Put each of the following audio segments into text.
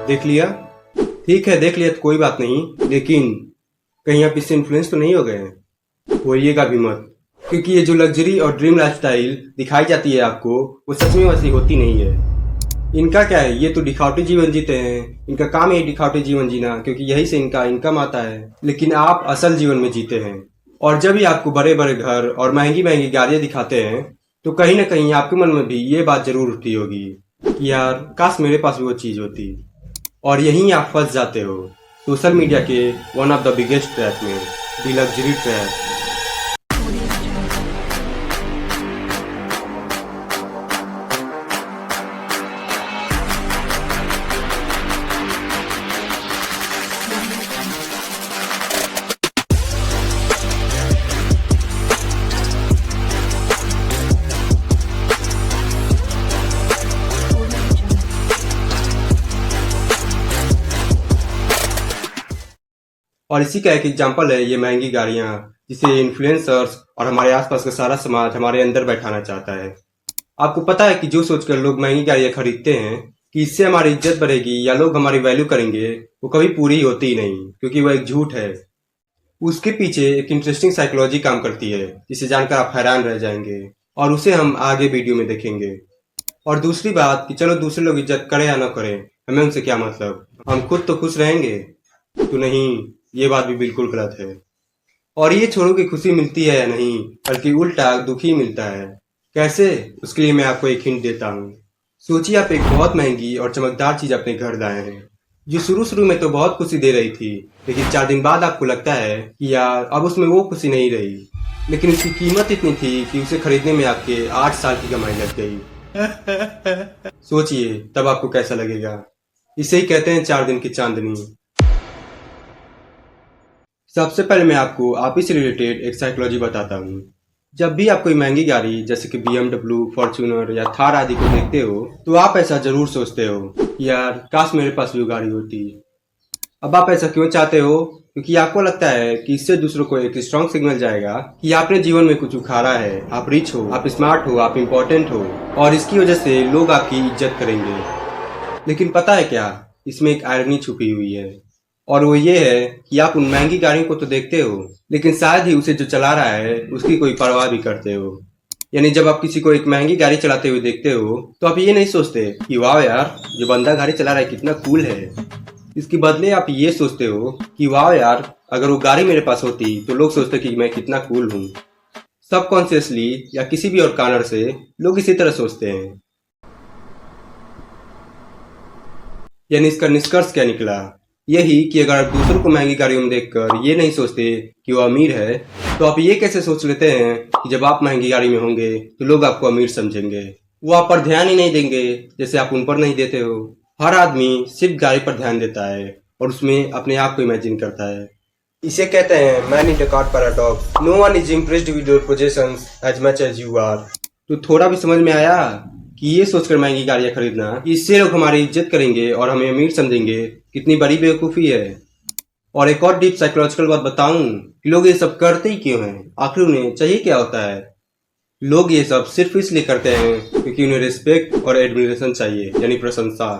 देख लिया? ठीक है, देख लिया तो कोई बात नहीं, लेकिन कहीं आप इससे इन्फ्लुएंस तो नहीं हो गए? होइएगा भी मत, क्योंकि ये जो लग्जरी और ड्रीम लाइफस्टाइल दिखाई जाती है आपको, वो सच में वैसी होती नहीं है। इनका क्या है, ये तो दिखावटी जीवन जीते हैं, इनका काम है दिखावटी जीवन जीना, क्योंकि यही से इनका इनकम आता है। लेकिन आप असल जीवन में जीते हैं, और जब भी आपको बड़े बड़े घर और महंगी महंगी गाड़ियां दिखाते हैं, तो कहीं ना कहीं आपके मन में भी ये बात जरूर उठती होगी कि यार काश मेरे पास भी वो चीज होती। और यहीं आप फंस जाते हो सोशल मीडिया के one of the biggest trap में, द लग्जरी ट्रैप। और इसी का एक एग्जाम्पल है ये महंगी गाड़ियां, जिसे इन्फ्लुएंसर्स और हमारे आसपास का सारा समाज हमारे अंदर बैठाना चाहता है। आपको पता है कि जो सोचकर लोग महंगी गाड़ियां खरीदते हैं कि इससे हमारी इज्जत बढ़ेगी या लोग हमारी वैल्यू करेंगे, वो कभी पूरी होती ही नहीं, क्योंकि वह एक झूठ है। उसके पीछे एक इंटरेस्टिंग साइकोलॉजी काम करती है, जिसे जानकर आप हैरान रह जाएंगे, और उसे हम आगे वीडियो में देखेंगे। और दूसरी बात कि चलो दूसरे लोग इज्जत करें या न करें, हमें उनसे क्या मतलब, हम खुद तो खुश रहेंगे। तो नहीं, ये बात भी बिल्कुल गलत है। और ये छोड़ो कि खुशी मिलती है या नहीं, बल्कि उल्टा दुख ही मिलता है। कैसे? उसके लिए मैं आपको एक हिंट देता हूँ। सोचिए आप एक बहुत महंगी और चमकदार चीज अपने घर लाए हैं, जो शुरू शुरू में तो बहुत खुशी दे रही थी, लेकिन 4 दिन बाद आपको लगता है कि यार अब उसमें वो खुशी नहीं रही। लेकिन उसकी कीमत इतनी थी कि उसे खरीदने में आपके 8 साल की कमाई लग गई। सोचिए तब आपको कैसा लगेगा। इसे ही कहते हैं 4 दिन की चांदनी। सबसे पहले मैं आपको आप ही से रिलेटेड एक साइकोलॉजी बताता हूँ। जब भी आप कोई महंगी गाड़ी जैसे कि BMW, फॉर्च्यूनर या थार आदि को देखते हो, तो आप ऐसा जरूर सोचते हो कि यार काश मेरे पास भी वो गाड़ी होती। अब आप ऐसा क्यों चाहते हो? क्योंकि आपको लगता है कि इससे दूसरों को एक स्ट्रॉन्ग सिग्नल जाएगा कि आपने जीवन में कुछ उखाड़ा है, आप रिच हो, आप स्मार्ट हो, आप इम्पोर्टेंट हो, और इसकी वजह से लोग आपकी इज्जत करेंगे। लेकिन पता है क्या, इसमें एक आयरनी छुपी हुई है, और वो ये है कि आप उन महंगी गाड़ियों को तो देखते हो, लेकिन शायद ही उसे जो चला रहा है उसकी कोई परवाह भी करते हो। यानी जब आप किसी को एक महंगी गाड़ी चलाते हुए देखते हो, तो आप ये नहीं सोचते कि वाह यार जो बंदा गाड़ी चला रहा है कितना कूल है। इसके बदले आप ये सोचते हो कि वाह यार अगर वो गाड़ी मेरे पास होती तो लोग सोचते कि मैं कितना कूल हूँ। सबकॉन्शियसली या किसी भी और कारण से लोग इसी तरह सोचते हैं। यानी इसका निष्कर्ष क्या निकला? यही कि अगर आप दूसरों को महंगी गाड़ियों में देखकर ये नहीं सोचते कि वो अमीर है, तो आप ये कैसे सोच लेते हैं कि जब आप महंगी गाड़ी में होंगे तो लोग आपको अमीर समझेंगे। वो आप पर ध्यान ही नहीं देंगे, जैसे आप उन पर नहीं देते हो। हर आदमी सिर्फ गाड़ी पर ध्यान देता है और उसमें अपने आप को इमेजिन करता है। इसे कहते हैं man in the car paradox. No one is impressed with your possessions as much as you are. तो थोड़ा भी समझ में आया कि ये सोचकर महंगी गाड़ियां खरीदना कि इससे लोग हमारी इज्जत करेंगे और हमें अमीर समझेंगे, कितनी बड़ी बेवकूफ़ी है। और एक और डीप साइकोलॉजिकल बात बताऊं कि लोग ये सब करते ही क्यों हैं, आखिर उन्हें चाहिए क्या होता है? लोग ये सब सिर्फ इसलिए करते हैं क्योंकि उन्हें रिस्पेक्ट और एडमिरेशन चाहिए, यानी प्रशंसा।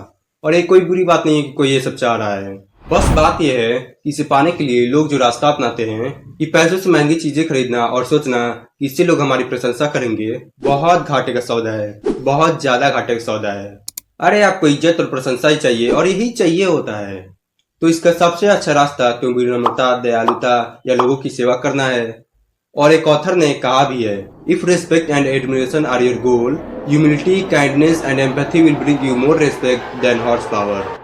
और ये कोई बुरी बात नहीं है कि कोई ये सब चाह रहा है। बस बात यह है कि इसे पाने के लिए लोग जो रास्ता अपनाते हैं कि पैसों से महंगी चीजें खरीदना और सोचना कि इससे लोग हमारी प्रशंसा करेंगे, बहुत घाटे का सौदा है, बहुत ज्यादा घाटे का सौदा है। अरे आपको इज्जत और प्रशंसा ही चाहिए, और यही चाहिए होता है, तो इसका सबसे अच्छा रास्ता क्यों विनम्रता, दयालुता या लोगों की सेवा करना है। और एक ऑथर ने कहा भी है, if respect and admiration are your goal, humility, kindness and empathy will bring you more respect than horsepower.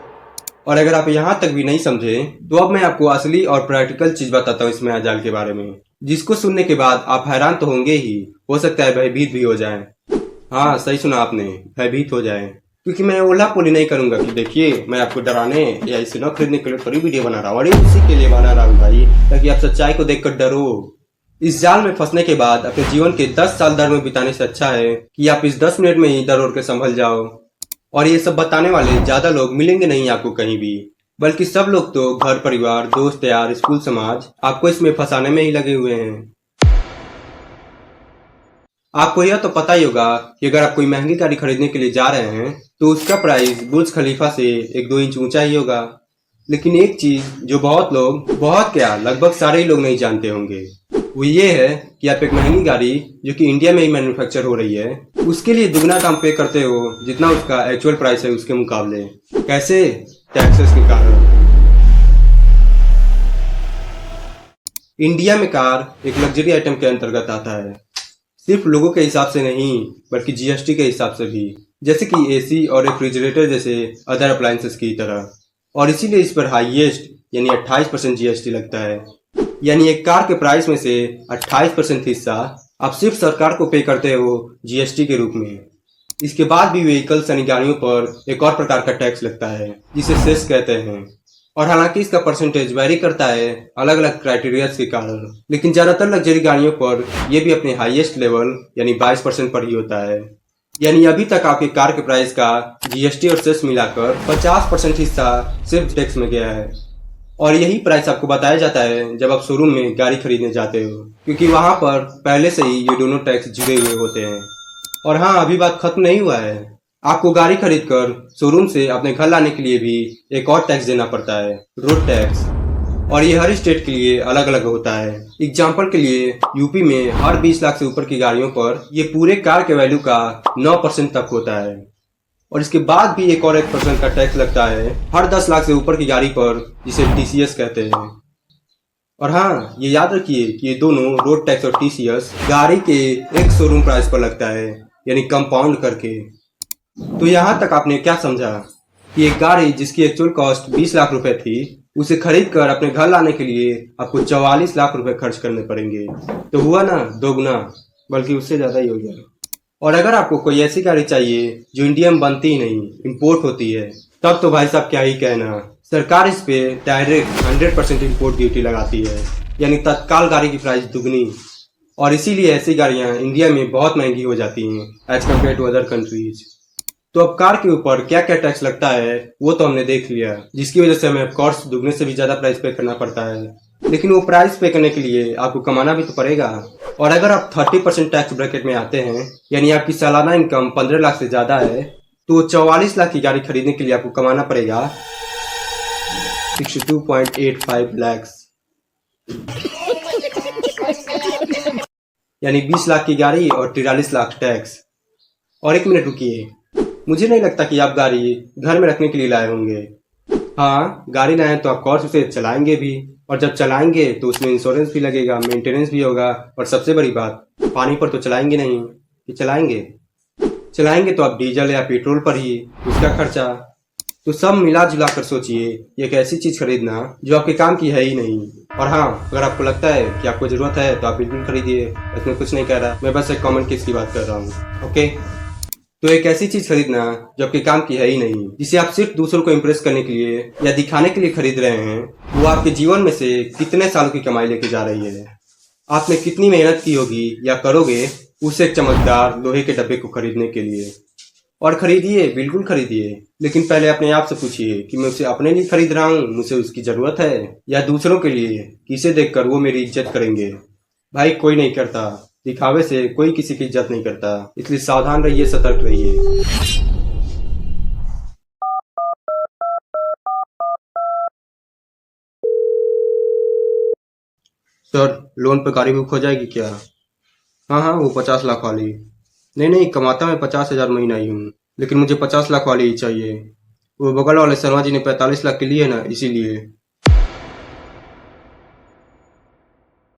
और अगर आप यहाँ तक भी नहीं समझे, तो अब मैं आपको असली और प्रैक्टिकल चीज बताता हूँ इस मायाजाल के बारे में, जिसको सुनने के बाद आप हैरान तो होंगे ही, हो सकता है भयभीत भी हो जाएं। हाँ सही सुना आपने, भयभीत हो जाएं। क्योंकि मैं ओला पोली नहीं करूंगा कि देखिए मैं आपको डराने या इसे न खरीदने के लिए थोड़ी वीडियो बना रहा हूँ, अरे उसी के लिए बना रहा हूँ भाई, ताकि आप सच्चाई को देखकर डरो। इस जाल में फंसने के बाद अपने जीवन के 10 साल डर में बिताने से अच्छा है कि आप इस 10 मिनट में ही डर ओढ़ के संभल जाओ। और ये सब बताने वाले ज्यादा लोग मिलेंगे नहीं आपको कहीं भी, बल्कि सब लोग तो घर परिवार, दोस्त यार, स्कूल, समाज आपको इसमें फंसाने में ही लगे हुए हैं। आपको यह तो पता ही होगा कि अगर आप कोई महंगी गाड़ी खरीदने के लिए जा रहे हैं तो उसका प्राइस बुर्ज खलीफा से 1-2 इंच ऊंचा ही होगा। लेकिन एक चीज जो बहुत क्या लगभग सारे ही लोग नहीं जानते होंगे, वो ये है कि आप एक महंगी गाड़ी जो कि इंडिया में ही मैन्युफैक्चर हो रही है उसके लिए दुगना दाम पे करते हो जितना उसका एक्चुअल प्राइस है उसके मुकाबले। कैसे? टैक्सेस के कारण। इंडिया में कार एक लग्जरी आइटम के अंतर्गत आता है, सिर्फ लोगों के हिसाब से नहीं बल्कि जीएसटी के हिसाब से भी, जैसे कि एसी और रेफ्रिजरेटर जैसे अदर अप्लायंसेस की तरह। और इसीलिए इस पर हाईएस्ट यानी 28% जीएसटी लगता है। यानी एक कार के प्राइस में से 28% हिस्सा आप सिर्फ सरकार को पे करते हो जीएसटी के रूप में। इसके बाद भी व्हीकल्स यानी गाड़ियों पर एक और प्रकार का टैक्स लगता है जिसे सेस कहते हैं। और हालांकि इसका परसेंटेज वेरी करता है अलग अलग क्राइटेरिया के कारण, लेकिन ज्यादातर लग्जरी गाड़ियों पर यह भी अपने हाईएस्ट लेवल यानी 22% पर ही होता है। यानी अभी तक आपके कार के प्राइस का जीएसटी और सेस मिलाकर 50% हिस्सा सिर्फ टैक्स में गया है। और यही प्राइस आपको बताया जाता है जब आप शोरूम में गाड़ी खरीदने जाते हो, क्योंकि वहां पर पहले से ही ये दोनों टैक्स जुड़े हुए होते हैं। और हाँ, अभी बात खत्म नहीं हुआ है। आपको गाड़ी खरीदकर शोरूम से अपने घर लाने के लिए भी एक और टैक्स देना पड़ता है, रोड टैक्स। और ये हर स्टेट के लिए अलग अलग होता है। एग्जाम्पल के लिए यूपी में हर 20 लाख से ऊपर की गाड़ियों पर ये पूरे कार के वैल्यू का 9% तक होता है। और इसके बाद भी एक और 1% का टैक्स लगता है हर 10 लाख से ऊपर की गाड़ी पर, जिसे टीसीएस कहते हैं। और हाँ, ये याद रखिए कि ये दोनों रोड टैक्स और टीसीएस गाड़ी के एक शोरूम प्राइस पर लगता है, यानी कंपाउंड करके। तो यहाँ तक आपने क्या समझा कि एक गाड़ी जिसकी एक्चुअल कॉस्ट 20 लाख रुपए थी, उसे खरीद कर अपने घर लाने के लिए आपको 44 लाख रुपए खर्च करने पड़ेंगे। तो हुआ ना दोगुना, बल्कि उससे ज्यादा ही हो गया। और अगर आपको कोई ऐसी गाड़ी चाहिए जो इंडिया में बनती ही नहीं, इंपोर्ट होती है, तब तो भाई साहब क्या ही कहना। सरकार इस पे डायरेक्ट 100% इम्पोर्ट ड्यूटी लगाती है, यानी तत्काल गाड़ी की प्राइस दुगनी। और इसीलिए ऐसी गाड़ियां इंडिया में बहुत महंगी हो जाती हैं as compared to other countries. तो अब कार के ऊपर क्या क्या टैक्स लगता है वो तो हमने देख लिया, जिसकी वजह से हमें ऑफकोर्स दुगने से भी ज्यादा प्राइस पे करना पड़ता है। लेकिन वो प्राइस पे करने के लिए आपको कमाना भी तो पड़ेगा। और अगर आप 30% टैक्स ब्रैकेट में आते हैं, यानी आपकी सालाना इनकम 15 लाख से ज्यादा है, तो 44 लाख की गाड़ी खरीदने के लिए आपको कमाना पड़ेगा 62.85 लाख, यानी 20 लाख की गाड़ी और 43 लाख टैक्स। और एक मिनट रुकिए, मुझे नहीं लगता कि आप गाड़ी घर में रखने के लिए लाए होंगे। हाँ, गाड़ी लाए तो ऑफकोर्स उसे चलाएंगे भी, और जब चलाएंगे तो उसमें इंश्योरेंस भी लगेगा, मेंटेनेंस भी होगा। और सबसे बड़ी बात, पानी पर तो चलाएंगे नहीं कि चलाएंगे तो आप डीजल या पेट्रोल पर ही, उसका खर्चा। तो सब मिला जुला कर सोचिए, एक ऐसी चीज खरीदना जो आपके काम की है ही नहीं। और हाँ, अगर आपको लगता है कि आपको जरूरत है तो आप बिल्कुल खरीदिए, इसमें कुछ नहीं कह रहा, मैं बस एक कॉमन केस की बात कर रहा हूँ। ओके, तो एक ऐसी चीज खरीदना जो आपके काम की है ही नहीं, जिसे आप सिर्फ दूसरों को इम्प्रेस करने के लिए या दिखाने के लिए खरीद रहे हैं, वो आपके जीवन में से कितने सालों की कमाई लेके जा रही है। आपने कितनी मेहनत की होगी या करोगे उस एक चमकदार लोहे के डब्बे को खरीदने के लिए। और खरीदिए, बिल्कुल खरीदिए, लेकिन पहले अपने आप से पूछिए कि मैं उसे अपने लिए खरीद रहा हूँ, मुझे उसकी जरूरत है, या दूसरों के लिए, किसे देखकर वो मेरी इज्जत करेंगे। भाई कोई नहीं करता, दिखावे से कोई किसी की इज्जत नहीं करता, इसलिए सावधान रहिए, सतर्क रहिए। सर, लोन पर गाड़ी बुक हो जाएगी क्या? हाँ हाँ, वो 50 लाख वाली। नहीं, कमाता मैं 50,000 महीना ही हूँ, लेकिन मुझे 50 लाख वाली ही चाहिए। वो बगल वाले शर्मा जी ने 45 लाख की ली है ना, इसीलिए।